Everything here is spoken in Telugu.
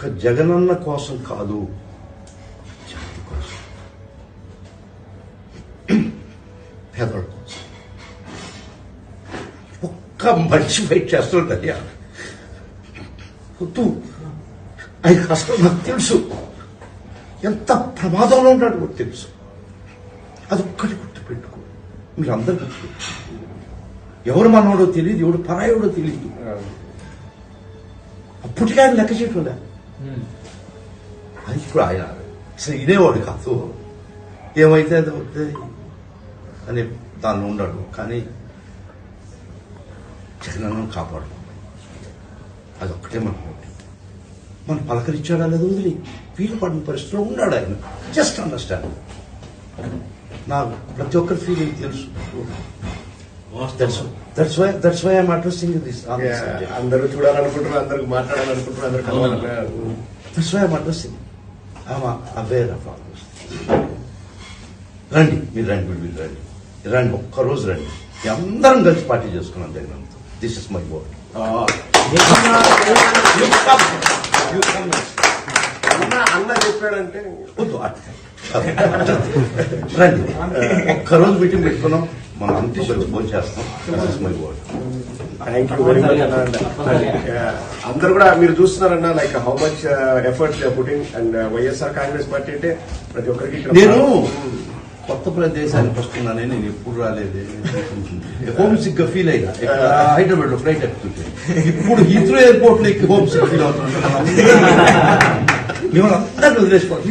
ఒక్క జగనన్న కోసం కాదు, జాతి కోసం, పేదల కోసం. ఒక్క మనిషి ఫైట్ చేస్తుంటది వద్దు. ఆయన అసలు నాకు తెలుసు ఎంత ప్రమాదంలో ఉన్నాడు కూడా తెలుసు. అది ఒక్కటి గుర్తుపెట్టుకో, మీరు అందరు గుర్తుపెట్టుకో. ఎవరు మనోడో తెలియదు, ఎవడు పరాయోడో తెలియదు. అప్పటికే ఆయన లెక్క చేయటంలే. అది ఇప్పుడు ఆయన అసలు ఇదేవాడు కాదు, ఏమైతే అది అవుతుంది అని దానిలో ఉన్నాడు. కానీ జగనన్ను కాపాడు, అదొక్కటే మనకు. మనం పలకరించాడా లేదా వదిలి వీలు పడిన పరిస్థితిలో ఉన్నాడు ఆయన. Just understand. నాకు ప్రతి ఒక్కరి ఫీలింగ్ తెలుసు. That's why I'm addressing this. అందరూ చూడాలనుకుంటున్నారు, అందరికి మాట్లాడాలనుకుంటున్నారు, అందరు కలవాలనుకుంటున్నారు. That's why I'm addressing. I'm aware of all this. రండి, మీరు రండి, మీరు రండి, రండి, ఒక్కరోజు రండి. అందరం కలిసి పార్టీ చేసుకున్నాం జగన్తో. This is my word. అన్న చెప్పాడంటే వద్దు, రండి, ఒక్కరోజు మీటింగ్ పెట్టుకున్నాం, మనం అంతా కలిసి ఫోన్ చేస్తాం. This is my word. Thank you very much అన్న. అందరు కూడా మీరు చూస్తున్నారన్న like how much efforts putting. And YSR Congress Party అంటే ప్రతి ఒక్కరికి. నేను కొత్త ప్రదేశానికి వస్తున్నానని నేను ఎప్పుడు రాలేదు. హోమ్ సిక్ గా ఫీల్ అయినా హైదరాబాద్ లో ఫ్లైట్ ఎక్కుతుంటే. ఇప్పుడు హీత్రో ఎయిర్పోర్ట్ లో హోమ్ సిక్ ఫీల్ అవుతున్నాను. మిమ్మల్ని అందరినీ వదిలేసుకోండి.